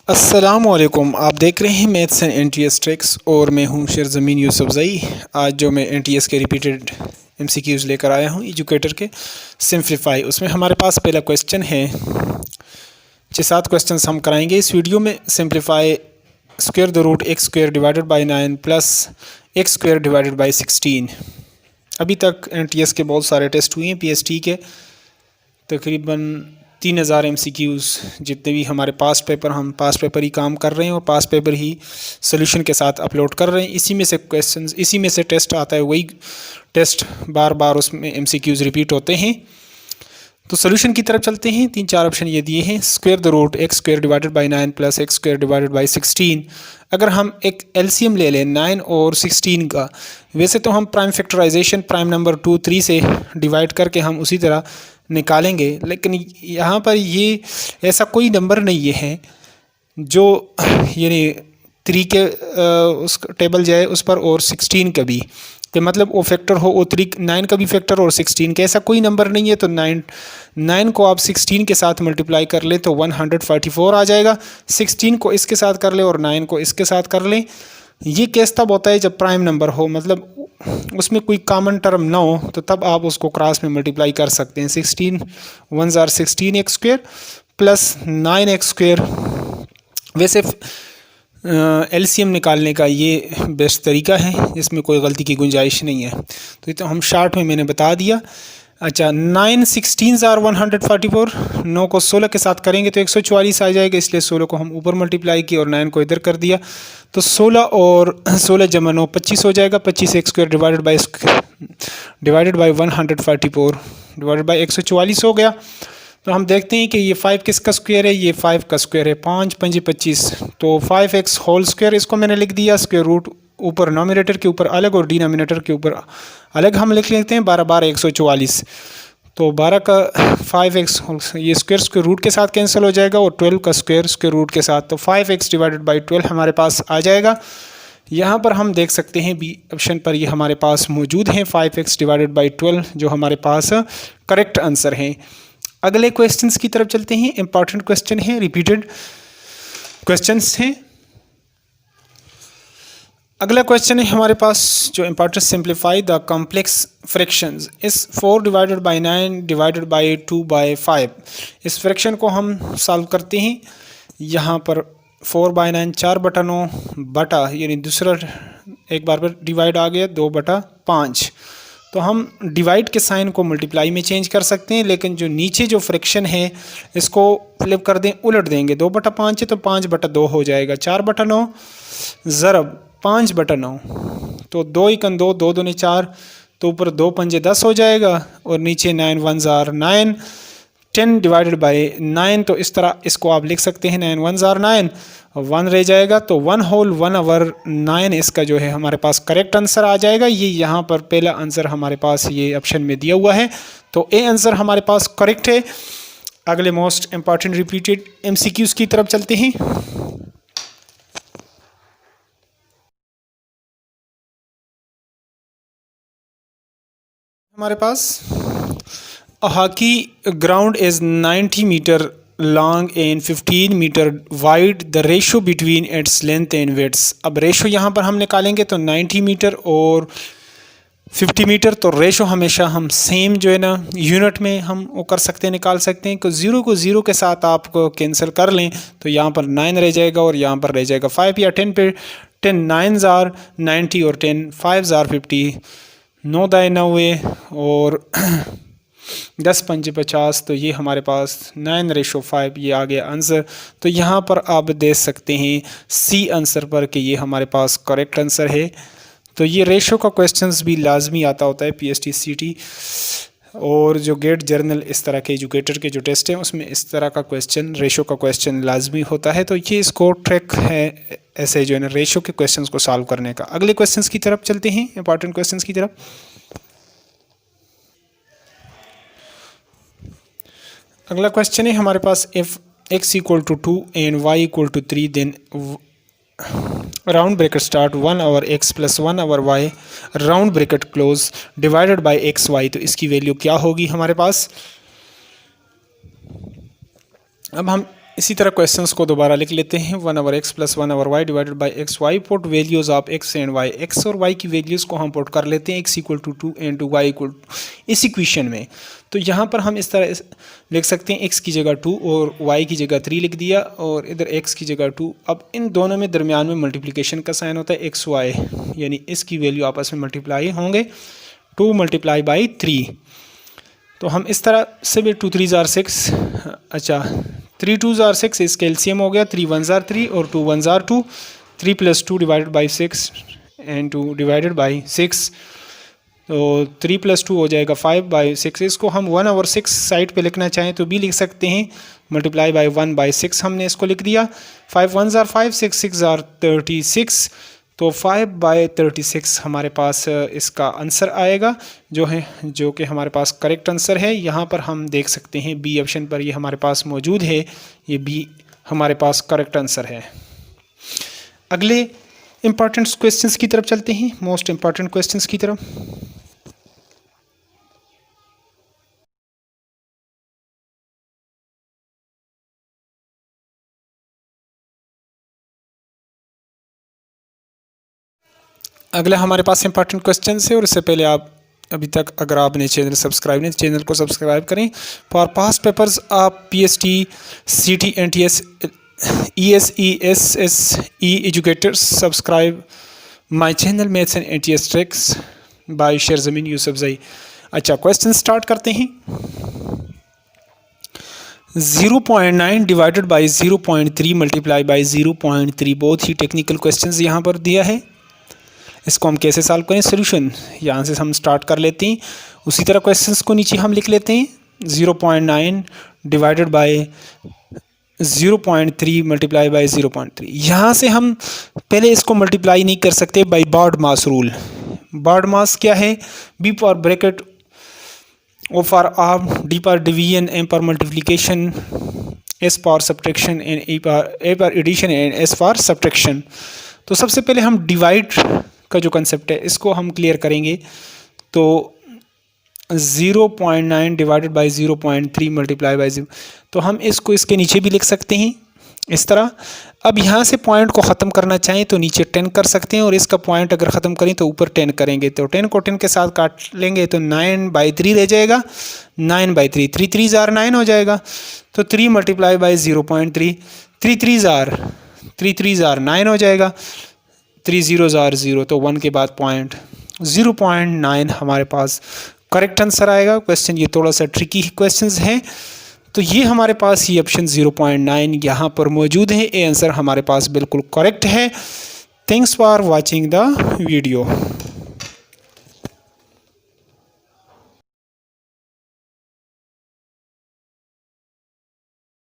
अस्सलामुअलैकुम। आप देख रहे हैं मैथ्स एंड एनटीएस ट्रिक्स और मैं हूं शेरज़मीन यूसुफ़ज़ई। आज जो मैं एनटीएस के रिपीटेड एमसीक्यूज़ लेकर आया हूं एजुकेटर के सिंप्लीफाई, उसमें हमारे पास पहला क्वेश्चन है। 6-7 क्वेश्चंस हम कराएंगे इस वीडियो में। Simplify square the root X square divided by 9 plus X square divided by 16। अभी तक एनटीएस के बहुत सारे टेस्ट हुए हैं, पीएसटी के तकरीबन 3000 एमसीक्यूज़ जितने भी हमारे पास पेपर, हम पास पेपर ही काम कर रहे हैं और पास पेपर ही सोल्यूशन के साथ अपलोड कर रहे हैं। इसी में से क्वेश्चंस, इसी में से टेस्ट आता है, वही टेस्ट बार बार उसमें एमसीक्यूज़ रिपीट होते हैं। तो सोल्यूशन की तरफ चलते हैं। 3-4 ऑप्शन ये दिए हैं। Square the root X square divided by 9 plus X square divided by 16। अगर हम एक एलसीएम ले लें 9 और 16 का, वैसे तो हम प्राइम फैक्टराइजेशन प्राइम नंबर 2, 3 से डिवाइड करके हम उसी तरह निकालेंगे, लेकिन यहाँ पर ये ऐसा कोई नंबर नहीं है जो यानी 3 के उस टेबल जाए उस पर और 16 का भी, तो मतलब वो फैक्टर हो, वो 9 का भी फैक्टर और 16 का, ऐसा कोई नंबर नहीं है। तो 9 को आप 16 के साथ मल्टीप्लाई कर लें तो 144 आ जाएगा। 16 को इसके साथ कर लें और 9 को इसके साथ कर लें। ये केस तब होता है जब प्राइम नंबर हो, मतलब उसमें कोई कॉमन टर्म ना हो, तो तब आप उसको क्रॉस में मल्टीप्लाई कर सकते हैं। 16 1 ज़ार 16 x square plus 9 x square. वैसे एलसीएम निकालने का ये बेस्ट तरीका है, इसमें कोई गलती की गुंजाइश नहीं है। तो ये तो हम शार्ट में मैंने बता दिया। अच्छा, 9 16 ज़ार 144, 9 को 16 के साथ करेंगे तो 144 आ जाएगा, इसलिए 16 को हम ऊपर मल्टीप्लाई किया और 9 को इधर कर दिया। तो 16 और 16 जमा 9 25 हो जाएगा। 25 x square divided by 144 divided by 144 हो गया। तो हम देखते हैं कि ये 5 किसका स्क्वायर है, ये 5 का स्क्वायर है। 5 5 25, तो 5x होल स्क्वायर इसको मैंने लिख दिया। स्क्वायर रूट ऊपर नॉमिनेटर के ऊपर अलग और डिनोमिनेटर के ऊपर अलग हम लिख लेते हैं। 12 12 144, तो 12 का 5x ये स्क्वायर रूट के साथ कैंसिल हो जाएगा और 12 का स्क्वायर रूट के साथ, तो 5x डिवाइडेड बाई 12 हमारे पास आ जाएगा। यहाँ पर हम देख सकते हैं बी ऑप्शन पर ये हमारे पास मौजूद हैं 5x डिवाइडेड बाई 12, जो हमारे पास करेक्ट आंसर हैं। अगले क्वेश्चंस की तरफ चलते हैं। इंपॉर्टेंट क्वेश्चन है, रिपीटेड क्वेश्चंस हैं। अगला क्वेश्चन है हमारे पास जो important, simplify the complex fractions इस 4 divided by 9 divided by 2 by 5। इस फ्रैक्शन को हम सॉल्व करते हैं। यहाँ पर 4 बाई 9 4/9 बटा, यानी दूसरा एक बार पर डिवाइड आ गया 2/5। तो हम डिवाइड के साइन को मल्टीप्लाई में चेंज कर सकते हैं, लेकिन जो नीचे जो फ्रैक्शन है इसको फ्लिप कर दें, उलट देंगे। 2/5 है तो 5/2 हो जाएगा। 4/9 ज़रब 5/9, तो 2 × 2 2 दूनी 4, तो ऊपर 2 पंजे 10 हो जाएगा और नीचे 9 1 ज़ार 9। 10 डिवाइडेड बाई 9, तो इस तरह इसको आप लिख सकते हैं 9 1 ज़ार 9, 1 रह जाएगा, तो 1 होल 1/9 इसका जो है हमारे पास करेक्ट आंसर आ जाएगा। ये यहाँ पर पहला आंसर हमारे पास ये ऑप्शन में दिया हुआ है, तो ए आंसर हमारे पास करेक्ट है। अगले मोस्ट इंपॉर्टेंट रिपीटेड एमसीक्यूज़ की तरफ चलते हैं। हमारे पास hockey ground is 90 metre long and 15 metre wide, the ratio between its length and width. अब रेशो यहाँ पर हम निकालेंगे तो 90 मीटर और 50 मीटर, तो रेशो हमेशा हम सेम जो है ना यूनिट में हम वो कर सकते हैं, निकाल सकते हैं। कि 0 को 0 के साथ आपको कैंसिल कर लें तो यहाँ पर 9 रह जाएगा और यहाँ पर रह जाएगा 5 या 10 पे 10 9 ज़ार 90 और 10 5 ज़ार 50, 9 दाएँ 90 और 10 पंजे 50, तो ये हमारे पास 9:5 ये आ गया आंसर। तो यहाँ पर आप देख सकते हैं सी आंसर पर कि ये हमारे पास करेक्ट आंसर है। तो ये रेशो का क्वेश्चंस भी लाजमी आता होता है पीएसटी सीटी और जो गेट जर्नल इस तरह के एजुकेटर के जो टेस्ट हैं उसमें इस तरह का क्वेश्चन, रेशो का क्वेश्चन लाजमी होता है। तो ये इसको ट्रैक है ऐसे जो है ना रेशो के क्वेश्चंस को सॉल्व करने का। अगले क्वेश्चंस की तरफ चलते हैं, इंपॉर्टेंट क्वेश्चंस की तरफ। अगला क्वेश्चन है हमारे पास, if x = 2 and y = 3 then round bracket start 1 over x + 1 over y round bracket close divided by x y. तो इसकी वैल्यू क्या होगी हमारे पास। अब हम इसी तरह क्वेश्चंस को दोबारा लिख लेते हैं। 1 over X plus 1 over Y divided by X Y. Put values of X and Y. X और वाई की वैल्यूज़ को हम पुट कर लेते हैं। X equal to 2 and Y equal इस इक्वेशन में। तो यहाँ पर हम इस तरह लिख सकते हैं, एक्स की जगह 2 और वाई की जगह 3 लिख दिया, और इधर एक्स की जगह 2। अब इन दोनों में दरमियान में मल्टीप्लिकेशन का साइन होता है एक्स वाई, यानी इसकी वैल्यू आपस में मल्टीप्लाई होंगे 2 मल्टीप्लाई बाई 3। तो हम इस तरह से भी 2 3 6, अच्छा 3 2 6, इसका एलसीएम हो गया 3 1 3 और 2 1 2। 3 + 2 divided by 6 and 2 divided by 6, तो 3 + 2 हो जाएगा 5/6। इसको हम 1 ओवर 6 साइड पे लिखना चाहें तो भी लिख सकते हैं, मल्टीप्लाई बाई 1/6 हमने इसको लिख दिया। 5 1 5, 6 6 36, तो 5/36 हमारे पास इसका आंसर आएगा, जो कि हमारे पास करेक्ट आंसर है। यहाँ पर हम देख सकते हैं बी ऑप्शन पर ये हमारे पास मौजूद है, ये बी हमारे पास करेक्ट आंसर है। अगले इम्पॉर्टेंट क्वेश्चंस की तरफ चलते हैं, मोस्ट इम्पॉर्टेंट क्वेश्चंस की तरफ। अगला हमारे पास इंपॉर्टेंट क्वेश्चन है, और इससे पहले आप अभी तक अगर आपने चैनल सब्सक्राइब नहीं, चैनल को सब्सक्राइब करें। फॉर पास्ट पेपर्स आप PST CT NTS ESE SSE educators subscribe my channel maths and NTS tricks by Sherzameen Yousafzai. अच्छा, क्वेश्चन स्टार्ट करते हैं। 0.9 डिवाइडेड बाई 0.3 मल्टीप्लाई बाई 0.3, बहुत ही टेक्निकल क्वेश्चंस यहाँ पर दिया है। इसको हम कैसे सॉल्व करें, सोल्यूशन यहाँ से हम स्टार्ट कर लेते हैं। उसी तरह क्वेश्चंस को नीचे हम लिख लेते हैं। 0.9 डिवाइडेड बाई 0.3 मल्टीप्लाई बाई 0.3। यहाँ से हम पहले इसको मल्टीप्लाई नहीं कर सकते by BODMAS rule. BODMAS क्या है, B for bracket, O for arm, D for division, M for multiplication, S for subtraction and A for addition and S for subtraction. तो सबसे पहले हम डिवाइड का जो कंसेप्ट है इसको हम क्लियर करेंगे। तो 0.9 डिवाइडेड बाई 0.3 मल्टीप्लाई बाई 0, तो हम इसको इसके नीचे भी लिख सकते हैं इस तरह। अब यहाँ से पॉइंट को ख़त्म करना चाहें तो नीचे 10 कर सकते हैं, और इसका पॉइंट अगर ख़त्म करें तो ऊपर 10 करेंगे। तो 10 को 10 के साथ काट लेंगे तो 9/3 रह जाएगा। 9/3, 3 3 9 हो जाएगा। तो 3 मल्टीप्लाई बाई 0.3, 3 3 9 हो जाएगा। 3 0 0, तो 1 के बाद पॉइंट 0.9 हमारे पास करेक्ट आंसर आएगा। क्वेश्चन ये थोड़ा सा ट्रिकी क्वेश्चन है, तो ये हमारे पास ये ऑप्शन 0.9 यहाँ पर मौजूद है। ये आंसर हमारे पास बिल्कुल करेक्ट है। Thanks for watching the video.